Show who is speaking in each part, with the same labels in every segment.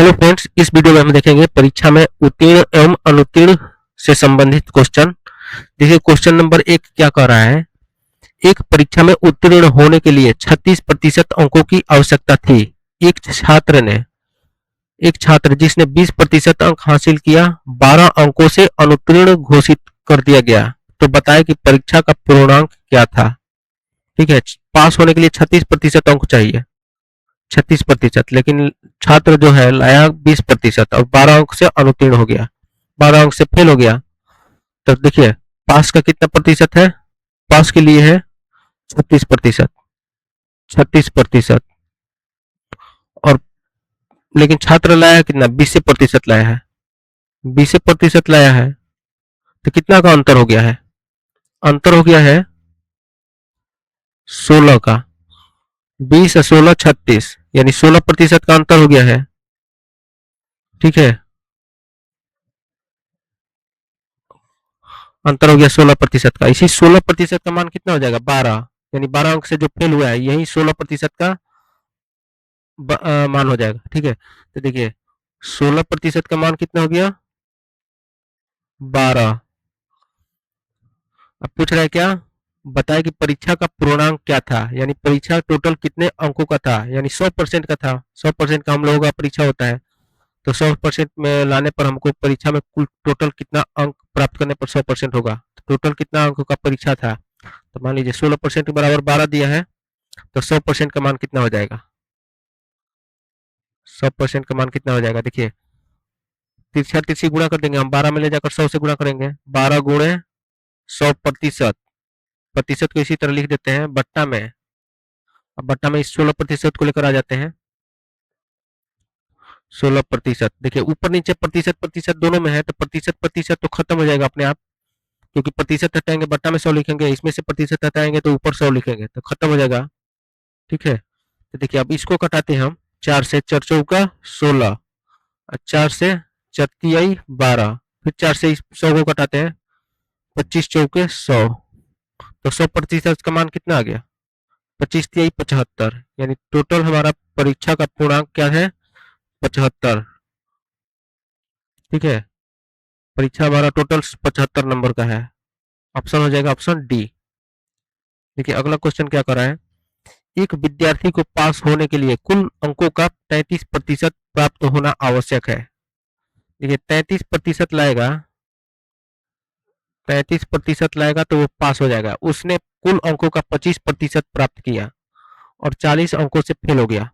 Speaker 1: Hello friends, इस video में हम देखेंगे परीक्षा में उत्तीर्ण एवं अनुत्तीर्ण से संबंधित क्वेश्चन। देखिए क्वेश्चन नंबर 1 क्या कह रहा है। एक परीक्षा में उत्तीर्ण होने के लिए 36% अंकों की आवश्यकता थी। एक छात्र जिसने 20% अंक हासिल किया 12 अंकों से अनुत्तीर्ण घोषित कर दिया गया। तो बताए कि परीक्षा का पूर्णांक क्या था। ठीक है, पास होने के लिए 36% अंक चाहिए, 36%, लेकिन छात्र जो है लाया 20% और 12 अंक से अनुत्तीर्ण हो गया, 12 अंक से फेल हो गया। तो देखिए पास का कितना प्रतिशत है, पास के लिए है 36%, 36%। और लेकिन छात्र लाया है कितना, 20% लाया है, 20% लाया है। तो कितना का अंतर हो गया है, अंतर हो गया है 16 का, 20 और 16 36, यानी 16% का अंतर हो गया है। ठीक है, अंतर हो गया 16% का। इसी 16% का मान कितना हो जाएगा, 12, यानी 12 अंक से जो फेल हुआ है यही 16% का मान हो जाएगा। ठीक है, तो देखिए 16% का मान कितना हो गया, 12। अब पूछ रहा है क्या, बताए कि परीक्षा का पूर्णांक क्या था, यानी परीक्षा टोटल कितने अंकों का था, यानी 100% का था। 100% का हम लोगों का परीक्षा होता है, तो 100% में लाने पर हमको परीक्षा में कुल टोटल कितना अंक प्राप्त करने पर 100% होगा। तो टोटल कितना अंकों का परीक्षा था, तो मान लीजिए 16% के बराबर 12 दिया है, तो 100% का मान कितना हो जाएगा, 100% का मान कितना हो जाएगा। देखिए तिरछा तिरछी गुणा कर देंगे हम, 12 में ले जाकर 100 से गुणा करेंगे, 12 गुणे 100%। प्रतिशत को इसी तरह लिख देते हैं बट्टा में। अब बट्टा में इस 16% को लेकर आ जाते हैं, 16%। देखिए ऊपर नीचे प्रतिशत प्रतिशत दोनों में है, तो प्रतिशत प्रतिशत तो खत्म हो जाएगा अपने आप, क्योंकि प्रतिशत हटाएंगे बट्टा में 100 लिखेंगे, इसमें से प्रतिशत हटाएंगे तो ऊपर 100 लिखेंगे, तो खत्म हो जाएगा। ठीक है, तो देखिए अब इसको कटाते हैं हम, 4 से 4 चौका 16, 4 से 4 तिहाई 12, फिर 4 से 100 को कटाते हैं, 25 चौके 100, तो 100% का मान कितना आ गया, 25 तिहाई 75, यानी टोटल हमारा परीक्षा का पूर्णांक क्या है, 75। ठीक है, परीक्षा हमारा टोटल 75 नंबर का है। ऑप्शन हो जाएगा ऑप्शन डी। देखिए अगला क्वेश्चन क्या कर रहा है, एक विद्यार्थी को पास होने के लिए कुल अंकों का 33% प्राप्त होना आवश्यक है। देखिए 33% लाएगा, 33% लाएगा तो वो पास हो जाएगा। उसने कुल अंकों का 25% प्राप्त किया और 40 अंकों से फेल हो गया।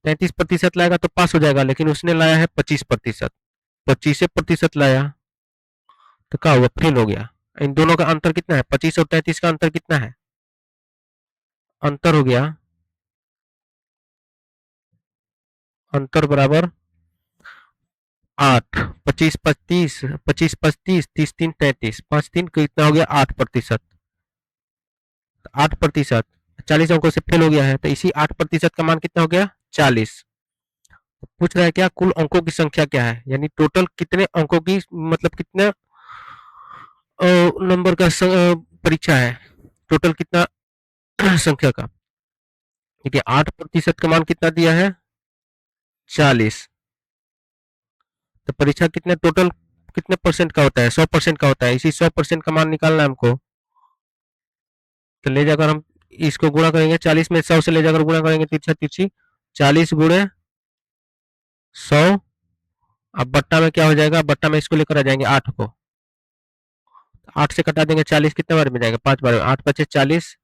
Speaker 1: 33% लाएगा तो पास हो जाएगा, लेकिन उसने लाया है 25%, 25% लाया तो क्या हुआ, फेल हो गया। इन दोनों का अंतर कितना है, 25 और 33 का अंतर कितना है, अंतर हो गया, अंतर बराबर 8, 25 25, 25 30 3 33, 5 3 कितना हो गया 8%, 8%। 40 अंकों से फेल हो गया है, तो इसी 8% का मान कितना हो गया, 40। पूछ रहा है क्या, कुल अंकों की संख्या क्या है, यानी टोटल कितने अंकों की, मतलब कितने नंबर का परीक्षा है, टोटल कितना संख्या का। देखिए 8% का मान कितना दिया है, 40। तो परीक्षा कितने टोटल कितने परसेंट का होता है, 100% का होता है। इसी 100% का मान निकालना है हमको, तो ले जाकर हम इसको गुणा करेंगे, 40 में 100 से ले जाकर गुणा करेंगे, तिरछा तिरछी 40 गुणे 100। अब बट्टा में क्या हो जाएगा, बट्टा में इसको लेकर आ जाएंगे 8 को, 8 से कटा देंगे 40, कितने बार में जाएगा, 5 बार में, 8 पचे 40,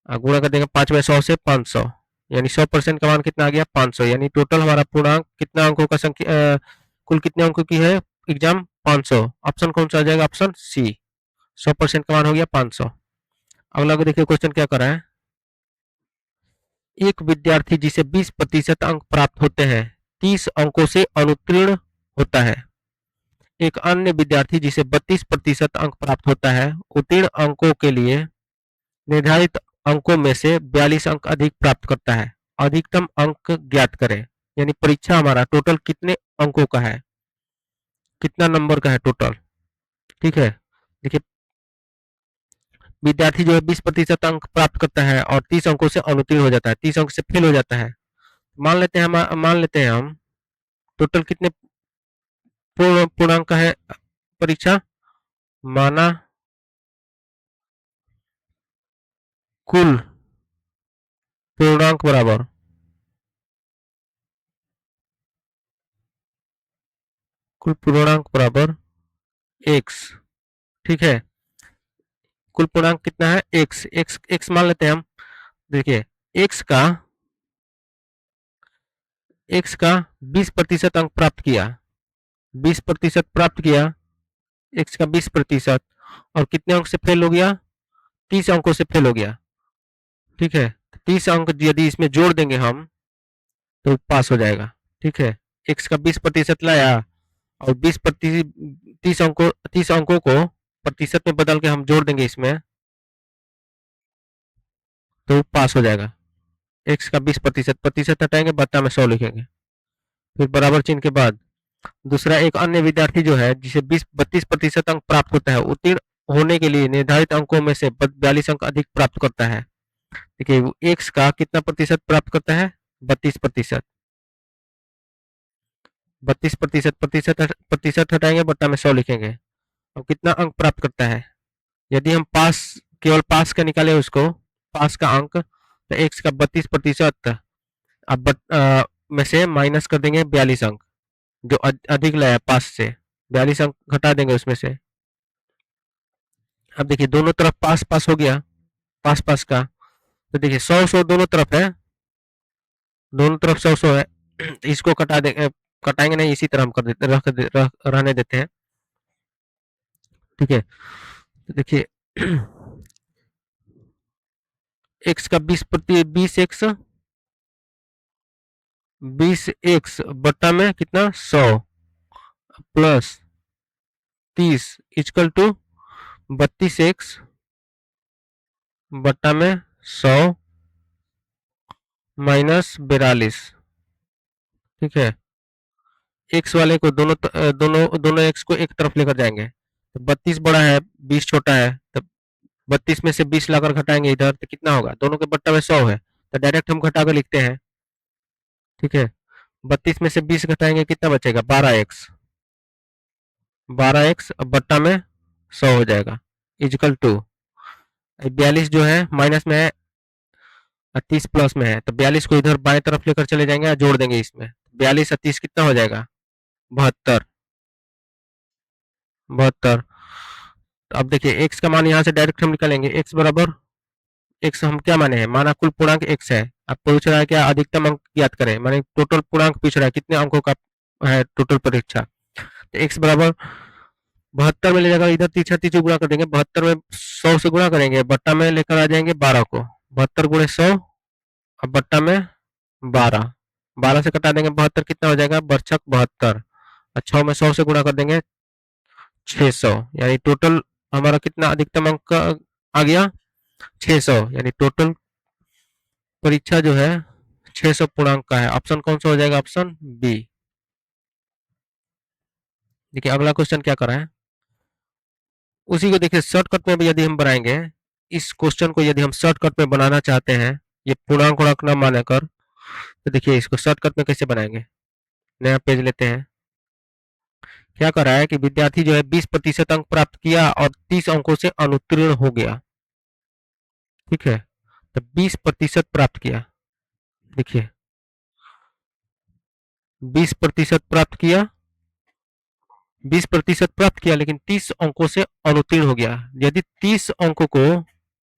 Speaker 1: गुणा कर देंगे 5 में 100 से 500, यानी 100% का मान कितना आ गया, 500। यानी टोटल हमारा पूर्णांक कितना अंकों का संख्या, कुल कितने अंकों की है एग्जाम, 500। ऑप्शन कौन सा आ जाएगा, ऑप्शन सी, 100% का मान हो गया 500। अगला को देखिए क्वेश्चन क्या कर रहा है, एक विद्यार्थी जिसे 20% अंक प्राप्त होते हैं 30 अंकों से अनुत्तीर्ण होता है। एक अन्य विद्यार्थी जिसे 32% अंक प्राप्त होता है उत्तीर्ण अंकों के लिए निर्धारित अंकों में से 42 अंक अधिक प्राप्त करता है। अधिकतम अंक ज्ञात करें, यानी परीक्षा हमारा टोटल कितने अंकों का है, कितना नंबर का है टोटल। ठीक है, देखिए विद्यार्थी जो है 20% अंक प्राप्त करता है और 30 अंकों से अनुत्तीर्ण हो जाता है, 30 अंक से फेल हो जाता है। मान लेते हैं हम टोटल कितने पूर्णांक का है परीक्षा? माना कुल पूर्णांक बराबर कुल पूर्णांक बराबर x। ठीक है, कुल पूर्णांक कितना है? x। x मान लेते हैं हम। देखिए x का 20% अंक प्राप्त किया, 20% प्राप्त किया, x का 20%, और कितने अंक से फेल हो गया? 30 अंकों से फेल हो गया। ठीक है, 30 अंक यदि इसमें जोड़ देंगे हम तो पास हो जाएगा। ठीक है, x का 20% लाया और 20% 30 अंकों को प्रतिशत में बदल के हम जोड़ देंगे इसमें तो पास हो जाएगा। x का 20%, प्रतिशत हटाएंगे, बट्टा में 100 लिखेंगे, फिर बराबर चिन्ह के बाद दूसरा एक अन्य विद्यार्थी जो है जिसे 32% अंक प्राप्त होता है, उत्तीर्ण होने के लिए निर्धारित अंकों में से 42 अंक अधिक प्राप्त करता है। देखिए x का कितना प्रतिशत प्राप्त करता है? 32%। 32% प्रतिशत हटाएंगे, बट्टा में 100 लिखेंगे, और कितना अंक प्राप्त करता है? यदि हम पास केवल पास का निकाले उसको, पास का अंक, तो x का 32% अब में से माइनस कर देंगे 42 अंक जो अधिक लाया पास से, 42 अंक घटा देंगे उसमें से। अब देखिए दोनों तरफ पास पास हो गया, पास पास का, तो देखिए 100 दोनों तरफ है, दोनों तरफ 100 है। इसको कटा देंगे, कटाएंगे नहीं, इसी तरह हम कर देते रहने देते हैं। ठीक है, तो देखिए x का 20x बट्टा में कितना? 100 प्लस 30 इक्वल टू 32x बट्टा में 100 माइनस 42। ठीक है, x वाले को दोनों x को एक तरफ लेकर जाएंगे, तो 32 बड़ा है, 20 छोटा है, तो 32 में से 20 लाकर घटाएंगे इधर तो कितना होगा? दोनों के बट्टा में 100 है, तो डायरेक्ट हम घटा कर लिखते हैं। ठीक है, 32 में से 20 घटाएंगे, कितना बचेगा? 12x। 12x अब बट्टा में 100 हो जाएगा, इजकल टू 42 जो है माइनस में है और 30 प्लस में है, तो 42 को इधर बाएं तरफ लेकर चले जाएंगे और जोड़ देंगे इसमें। 42 और 30 कितना हो जाएगा? 72। 72। तो अब देखिए x का मान यहाँ से डायरेक्ट हम निकालेंगे, x बराबर, x हम क्या माने हैं? माना कुल पूर्णांक x है। अब पूछ रहा है क्या? अधिकतम अंक ज्ञात करें, माने टोटल पूर्णांक पूछ रहा है, कितने अंकों का है टोटल परीक्षा। तो x बराबर 72 में ले जाकर इधर 30 गुणा कर देंगे, 72 में 100 से गुणा करेंगे, बट्टा में लेकर आ जाएंगे 12 को, 72 गुणे 100 और बट्टा में 12, 12 से कटा देंगे 72, कितना हो जाएगा? बरछक 72, और 6 में 100 से गुणा कर देंगे 600, यानी टोटल हमारा कितना अधिकतम अंक आ गया? 600, यानी टोटल परीक्षा जो है 600 पूर्णांक का है। ऑप्शन कौन सा हो जाएगा? Option B. देखिए अगला क्वेश्चन क्या कर रहा है, उसी को देखिए शॉर्टकट में भी यदि हम बनाएंगे, इस क्वेश्चन को यदि हम शॉर्टकट में बनाना चाहते हैं, ये पूर्णांक गुणक न मानकर, तो देखिए इसको शॉर्टकट में कैसे बनाएंगे। नया पेज लेते हैं। क्या कर रहा है कि विद्यार्थी जो है 20% अंक प्राप्त किया और 30 अंकों से अनुत्तीर्ण हो गया। ठीक है, तो 20% प्राप्त किया, देखिए 20% प्राप्त किया, 20% प्राप्त किया, लेकिन 30 अंकों से अनुत्तीर्ण हो गया। यदि 30 अंकों को,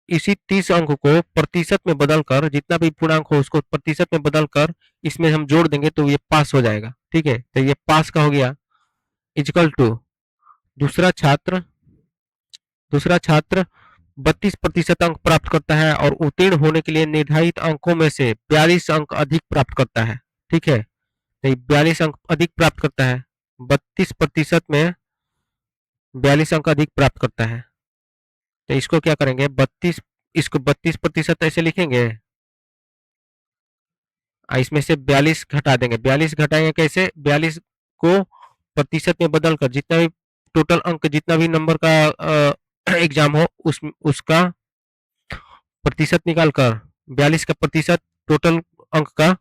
Speaker 1: इसी 30 अंकों को प्रतिशत में बदलकर, जितना भी पूर्णांक हो उसको प्रतिशत में बदलकर इसमें हम जोड़ देंगे तो ये पास हो जाएगा। ठीक है, तो ये पास का हो गया, इक्वल टू दूसरा छात्र 32% अंक प्राप्त करता है और उत्तीर्ण होने के लिए निर्धारित अंकों में से 42 अंक अधिक प्राप्त करता है। ठीक है, तो 42 अंक अधिक प्राप्त करता है, 32% में 42 अंक अधिक प्राप्त करता है, तो इसको क्या करेंगे? 32, इसको 32% ऐसे लिखेंगे, इसमें से 42 घटा देंगे। 42 घटाएंगे कैसे? 42 को प्रतिशत में बदलकर, जितना भी टोटल अंक, जितना भी नंबर का एग्जाम हो उसका प्रतिशत निकालकर, 42 का प्रतिशत टोटल अंक का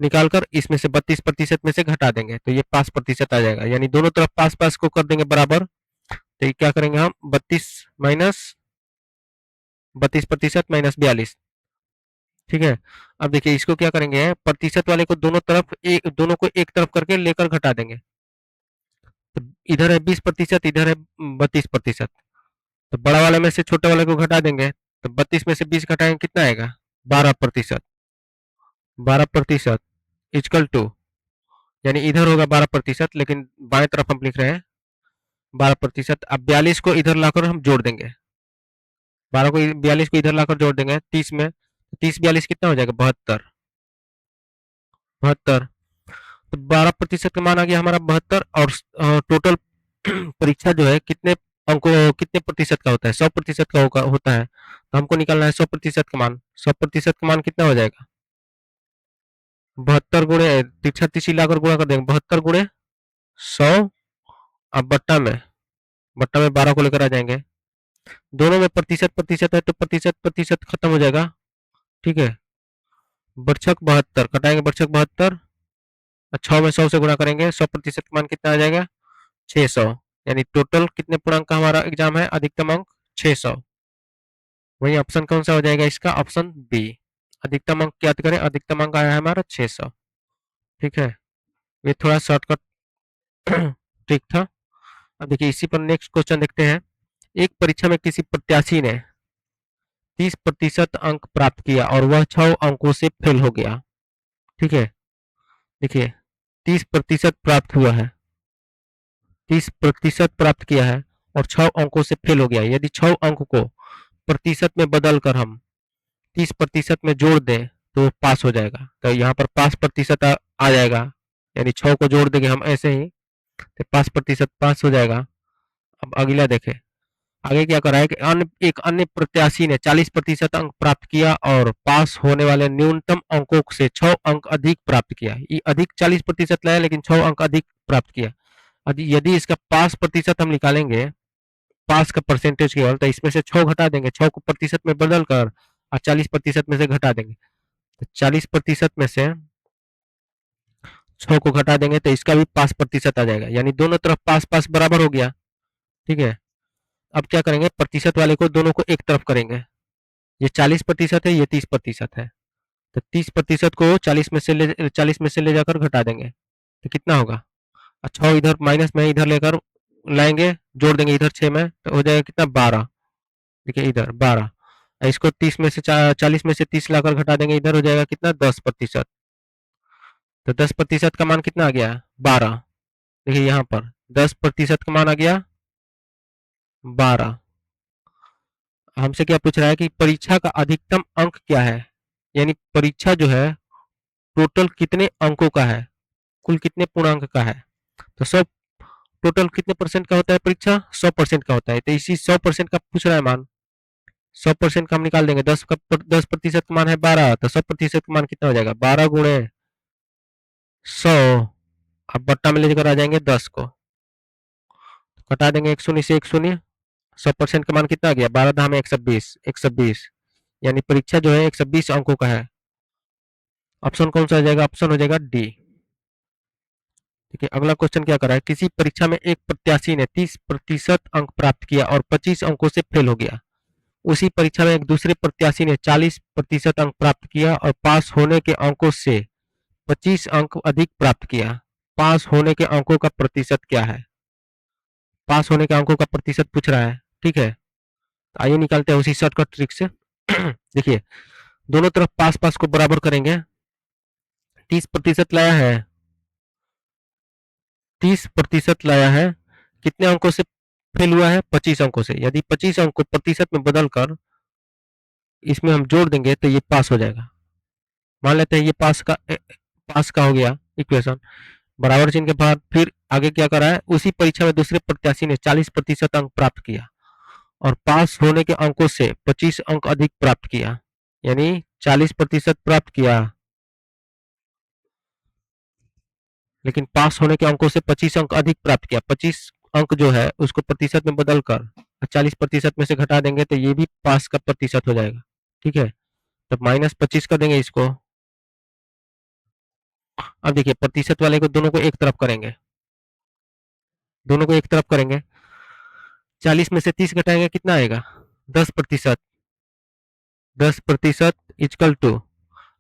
Speaker 1: निकालकर इसमें से 32% में से घटा देंगे तो ये 5% आ जाएगा, यानी दोनों तरफ पास पास को कर देंगे बराबर। तो ये क्या करेंगे हम, 32% माइनस 42। ठीक है। अब देखिए इसको क्या करेंगे, प्रतिशत वाले को दोनों तरफ दोनों को एक तरफ करके लेकर घटा देंगे। तो इधर है 20%, इधर है 32%। तो बड़ा वाले में से छोटे वाले को घटा देंगे, तो 32 में से 20 घटाएंगे कितना आएगा, 12%। 12% इजकल टू, यानी इधर होगा 12%, लेकिन बाएं तरफ हम लिख रहे हैं 12%। अब 42 को इधर लाकर हम जोड़ देंगे, 42 को इधर लाकर जोड़ देंगे 30 में, 30 42 कितना हो जाएगा, 72। 72, तो 12% का मान आ गया हमारा 72। और टोटल परीक्षा जो है कितने अंकों कितने प्रतिशत का होता है, 100% का होता है। तो हमको निकालना है 100% का मान। 100% का मान कितना हो जाएगा, 72 गुणे 36 लाकर गुणा कर देंगे, 72 गुणे 100। अब बट्टा में 12 को लेकर आ जाएंगे, दोनों में प्रतिशत प्रतिशत है तो प्रतिशत प्रतिशत खत्म हो जाएगा। ठीक है, बर्छक 72 कटाएंगे, बर्छक 72, 6 में 100 से गुणा करेंगे, 100% का मान कितना आ जाएगा, 600। यानी टोटल कितने पूर्णांक का हमारा एग्जाम है, अधिकतम अंक 600। वही ऑप्शन कौन सा हो जाएगा इसका, ऑप्शन बी। अधिकतम अंक याद करें, अधिकतम अंक आया है हमारा 600। ठीक है, ये थोड़ा शॉर्टकट ठीक था। अब देखिए इसी पर नेक्स्ट क्वेश्चन देखते हैं। एक परीक्षा में किसी प्रत्याशी ने 30% अंक प्राप्त किया और वह 6 अंकों से फेल हो गया। ठीक है, देखिए 30% प्राप्त हुआ है, 30% प्राप्त किया है और 6 अंकों से फेल हो गया। यदि 6 अंक को प्रतिशत में बदलकर हम 30% में जोड़ दें तो पास हो जाएगा। तो यहाँ पर 5% आ जाएगा, यानी 6 को जोड़ देंगे हम ऐसे ही, तो 5% पास हो जाएगा। अब अगला देखें, आगे क्या करा है कि एक अन्य प्रत्याशी ने 40% अंक प्राप्त किया और पास होने वाले न्यूनतम अंकों से 6 अंक अधिक प्राप्त किया। ये अधिक 40% लाया लेकिन 6 अंक अधिक प्राप्त किया। यदि इसका 5% हम निकालेंगे, पास का परसेंटेज केवल, तो इसमें से 6 घटा देंगे, 6 को प्रतिशत में बदल कर और 40% में से घटा देंगे। तो 40% में से 6 को घटा देंगे तो इसका भी 5% आ जाएगा, यानी दोनों तरफ पास पास बराबर हो गया। ठीक है, अब क्या करेंगे, प्रतिशत वाले को दोनों को एक तरफ करेंगे। ये 40% है, ये 30% है, तो 30% को 40 में से ले जाकर घटा देंगे तो कितना होगा, अच्छा इधर माइनस में इधर लेकर लाएंगे, जोड़ देंगे इधर 6 में तो हो जाएगा कितना, 12। देखिए इधर 12, इसको 30 में से 40 में से 30 लाकर घटा देंगे, इधर हो जाएगा कितना, 10%। तो 10% का मान कितना आ गया, 12। देखिए यहाँ पर 10% का मान आ गया 12। हमसे क्या पूछ रहा है कि परीक्षा का अधिकतम अंक क्या है, यानी परीक्षा जो है टोटल कितने अंकों का है, कुल कितने पूर्णांक का है। तो 100 टोटल कितने परसेंट का होता है परीक्षा, 100% का होता है। तो इसी 100% का पूछ रहा है मान, 100% का हम निकाल देंगे, 10% का मान है 12, तो 100% का मान कितना हो जाएगा, 12 गुणे 100। अब बट्टा में लेकर आ जाएंगे 10 को, कटा देंगे एक शून्य से एक शून्य, 100% का मान कितना आ गया, 12 धाम 120, 120, यानी परीक्षा जो है 120 अंकों का है। ऑप्शन कौन सा हो जाएगा, ऑप्शन हो जाएगा डी। ठीक है, अगला क्वेश्चन क्या कर रहा है, किसी परीक्षा में एक प्रत्याशी ने 30% अंक प्राप्त किया और 25 अंकों से फेल हो गया। उसी परीक्षा में एक दूसरे प्रत्याशी ने 40% अंक प्राप्त किया और पास होने के अंकों से 25 अंक अधिक प्राप्त किया। पास होने के अंकों का प्रतिशत क्या है, पास होने के अंकों का प्रतिशत पूछ रहा है। ठीक है, तो आइए निकालते हैं उसी शॉर्टकट ट्रिक से। देखिए दोनों तरफ पास पास को बराबर करेंगे, 30% लाया है, 30% लाया है, कितने अंकों से फेल हुआ है, 25 अंकों से। यदि 25 अंक को प्रतिशत में बदलकर इसमें हम जोड़ देंगे तो ये पास हो जाएगा। मान लेते हैं ये पास का हो गया इक्वेशन। बराबर चिन्ह के बाद फिर आगे क्या करा है, उसी परीक्षा में दूसरे प्रत्याशी ने 40% अंक प्राप्त किया और पास होने के अंकों से 25 अंक अधिक प्राप्त किया, यानी 40% प्राप्त किया लेकिन पास होने के अंकों से 25 अंक अधिक प्राप्त किया। 25 अंक जो है उसको प्रतिशत में बदलकर 40% में से घटा देंगे तो ये भी पास का प्रतिशत हो जाएगा। ठीक है, तब -25 कर देंगे इसको, अब देखिए प्रतिशत वाले को दोनों को एक तरफ करेंगे, दोनों को एक तरफ करेंगे, 40 में से 30 घटाएंगे कितना आएगा 10%, 10% इक्वल टू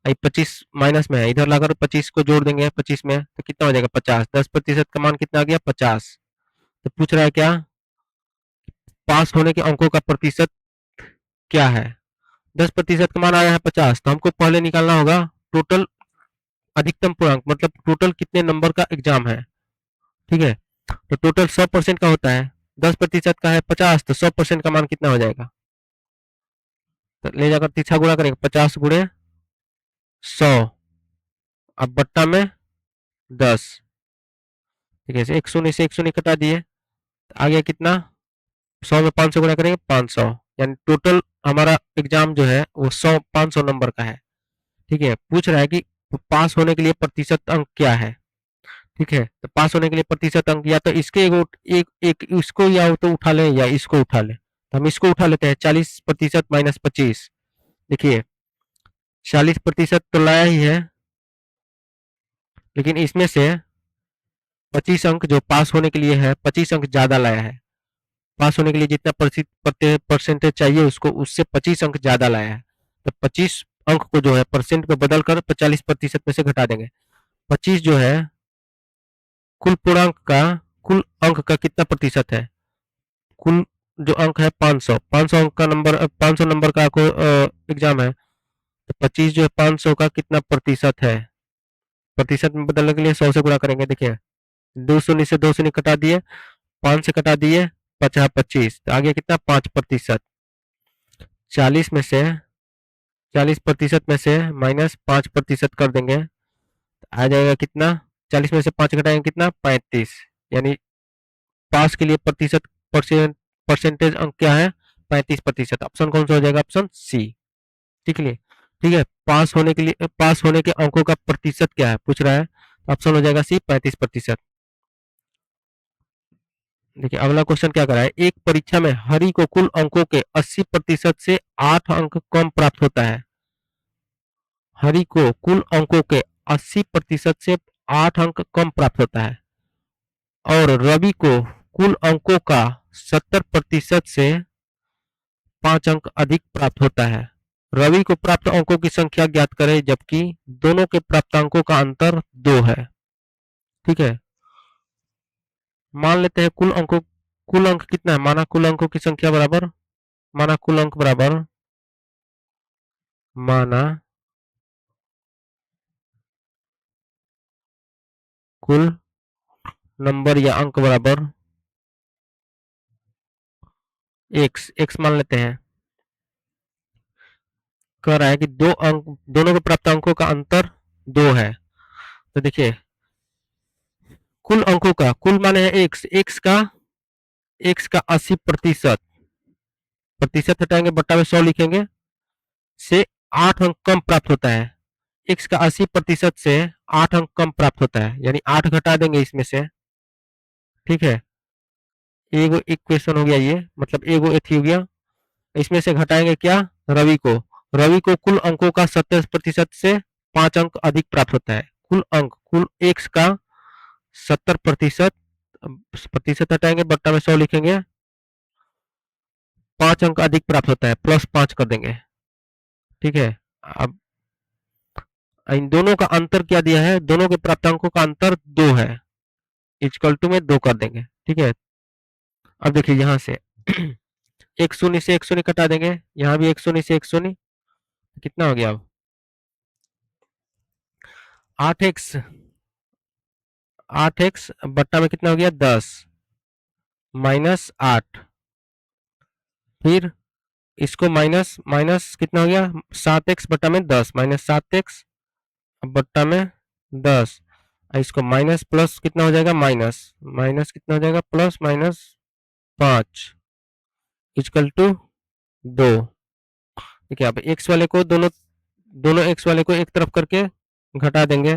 Speaker 1: 25 माइनस में है, इधर लाकर 25 को जोड़ देंगे 25 में तो कितना हो जाएगा 50, 10% का मान कितना आ गया 50। तो पूछ रहा है क्या पास होने के अंकों का प्रतिशत क्या है, 10% का मान आया है 50, तो हमको पहले निकालना होगा टोटल अधिकतम पूर्णांक, मतलब टोटल कितने नंबर का एग्जाम है। ठीक है, तो टोटल 100% का होता है, 10% का है 50, तो 100% का मान कितना हो जाएगा, तो ले जाकर तीसरा गुणा करेंगे 50 गुणे 100, अब बट्टा में 10। ठीक है, एक शून्य से एक शून्य कटा दिए, आ गया कितना 100 में 500 गुणा करेंगे 500, यानी टोटल हमारा एग्जाम जो है वो 500 नंबर का है। ठीक है, पूछ रहा है कि पास होने के लिए प्रतिशत अंक क्या है। ठीक है, तो पास होने के लिए प्रतिशत अंक या तो इसके एक इसको या तो उठा लें या इसको उठा लें, तो हम इसको उठा लेते हैं 40% माइनस 25। देखिए 40% तो लाया ही है, लेकिन इसमें से 25 अंक जो पास होने के लिए है 25 अंक ज्यादा लाया है, पास होने के लिए जितना परसेंटेज चाहिए उसको उससे 25 अंक ज्यादा लाया है, तो 25 अंक को जो है परसेंट में बदल कर 40% में से घटा देंगे। 25 जो है कुल पूर्णांक का कुल अंक का कितना प्रतिशत है, कुल जो अंक है 500, 500 अंक का नंबर 500 नंबर का एग्जाम है, तो 25 जो है 500 का कितना प्रतिशत है, प्रतिशत में बदलने के लिए 100 से गुणा करेंगे। देखिए 2 शून्य से 2 शून्य कटा दिए, 5 से कटा दिए 50 25, तो आगे कितना 5%, 40 में से 40% में से माइनस 5% कर देंगे, आ जाएगा कितना 40 में से 5 घटाएंगे कितना 35, यानी पास के लिए परसेंटेज अंक क्या है 35%। ऑप्शन कौन सा हो जाएगा, ऑप्शन सी। ठीक है, ठीक है, पास होने के लिए पास होने के अंकों का प्रतिशत क्या है पूछ रहा है, ऑप्शन हो जाएगा सी 35%। देखिए अगला क्वेश्चन क्या कर रहा है, एक परीक्षा में हरि को कुल अंकों के 80% से 8 अंक कम प्राप्त होता है, हरि को कुल अंकों के 80% से 8 अंक कम प्राप्त होता है, और रवि को कुल अंकों का 70% से 5 अंक अधिक प्राप्त होता है। रवि को प्राप्त अंकों की संख्या ज्ञात करें जबकि दोनों के प्राप्तांकों का अंतर 2 है। ठीक है, मान लेते हैं कुल अंक कितना है, माना कुल अंकों की संख्या बराबर, माना कुल अंक बराबर, माना कुल नंबर या अंक बराबर एक्स, एक्स मान लेते हैं, कह रहा है कि दो अंक दोनों के प्राप्तांकों का अंतर 2 है। तो देखिए कुल अंकों का कुल माने है एक्स, एक्स का 80%, प्रतिशत हटाएंगे बट्टा में 100 लिखेंगे, से 8 अंक कम प्राप्त होता है, एक्स का 80% से 8 अंक कम प्राप्त होता है, यानी 8 घटा देंगे इसमें से। ठीक है, एगो इक्वेशन हो गया ये, मतलब एगो एथी हो गया, इसमें से घटाएंगे क्या रवि को, रवि को कुल अंकों का 70% से 5 अंक अधिक प्राप्त होता है, कुल अंक कुल एक्स का 70%, प्रतिशत हटाएंगे बट्टा में 100 लिखेंगे, 5 अंक अधिक प्राप्त होता है, +5 कर देंगे। ठीक है, अब इन दोनों का अंतर क्या दिया है, दोनों के प्राप्तांकों का अंतर 2 है, इक्वल टू में 2 कर देंगे। ठीक है, अब देखिए यहां से एक शून्य से एक शून्य कटा देंगे, यहाँ भी एक शून्य से एक शून्य, कितना हो गया अब 8x, 8x बट्टा में कितना हो गया 10 माइनस 8, फिर इसको माइनस माइनस कितना हो गया 7x बट्टा में 10 माइनस 7x बट्टा में 10, इसको माइनस प्लस कितना हो जाएगा माइनस माइनस कितना हो जाएगा प्लस माइनस 5 इक्वल टू 2। ठीक है, अब एक्स वाले को दोनों दोनों एक्स वाले को एक तरफ करके घटा देंगे,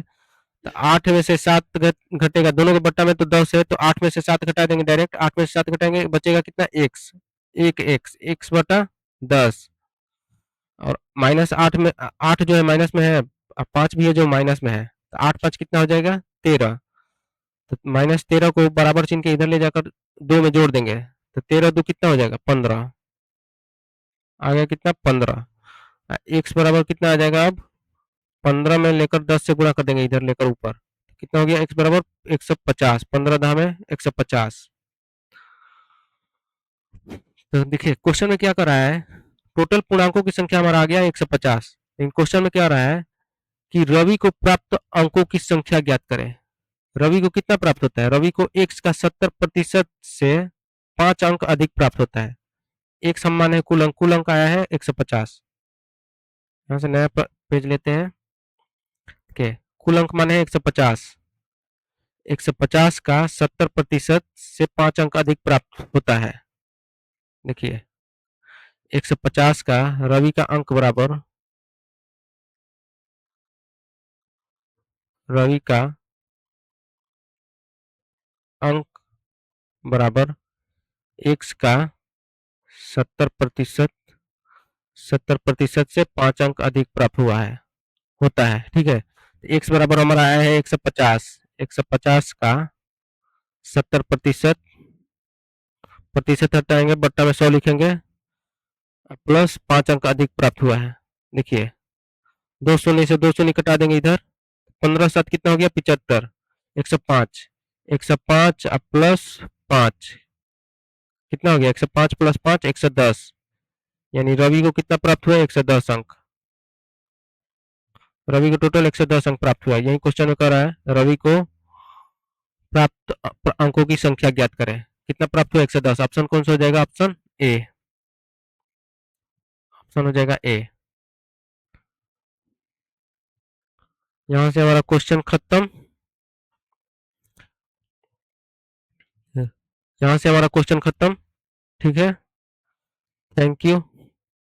Speaker 1: तो 8 में से 7 घटेगा, दोनों के बट्टा में तो 10 है, तो 8 में से 7 घटा देंगे डायरेक्ट, 8 में से 7 घटाएंगे बचेगा कितना एक्स, एक एक्स बटा 10, और -8 में 8 जो है माइनस में है, 5 भी है जो माइनस में है, तो 8 5 कितना हो जाएगा 13। तो -13 को बराबर चिन्ह के इधर ले जाकर 2 में जोड़ देंगे, तो 13 2 कितना हो जाएगा 15। आ गया कितना 15। एक्स बराबर कितना आ जाएगा अब 15 में लेकर 10 से गुणा कर देंगे इधर लेकर ऊपर, कितना हो गया एक्स बराबर 150, 15 दाम है 150। तो देखिए क्वेश्चन में क्या कर रहा है, टोटल पूर्णांकों की संख्या हमारा आ गया 150, लेकिन क्वेश्चन में क्या आ रहा है कि रवि को प्राप्त अंकों की संख्या ज्ञात करें। रवि को कितना प्राप्त होता है, रवि को एक्स का 70% से 5 अंक अधिक प्राप्त होता है। एक सम्मान है कुल अंक आया है 150। यहाँ से नया पेज लेते हैं। ओके, कुल अंक माने 150, 150 का 70% से 5 अंक अधिक प्राप्त होता है। देखिए 150 का रवि का अंक बराबर, रवि का अंक बराबर एक्स का 70% 70% से 5 अंक अधिक प्राप्त हुआ है होता है। ठीक है, एक्स बराबर हमारा आया है 150, 150 का 70% प्रतिशत हटाएंगे, बट्टा में 100 लिखेंगे, प्लस 5 अंक अधिक प्राप्त हुआ है। देखिए 200 से 200 कटा देंगे इधर, 15 7 कितना हो गया 75, 105, 105 प्लस 5 कितना हो गया 105 प्लस 5 110, यानी रवि को कितना प्राप्त हुआ 110 अंक। रवि को टोटल 110 अंक प्राप्त हुआ। यही क्वेश्चन में कह रहा है रवि को प्राप्त अंकों की संख्या ज्ञात करें। कितना प्राप्त हुआ 110। ऑप्शन कौन सा हो जाएगा, ऑप्शन ए, ऑप्शन हो जाएगा ए। यहां से हमारा क्वेश्चन खत्म। यहां से हमारा क्वेश्चन खत्म। ठीक है, थैंक यू।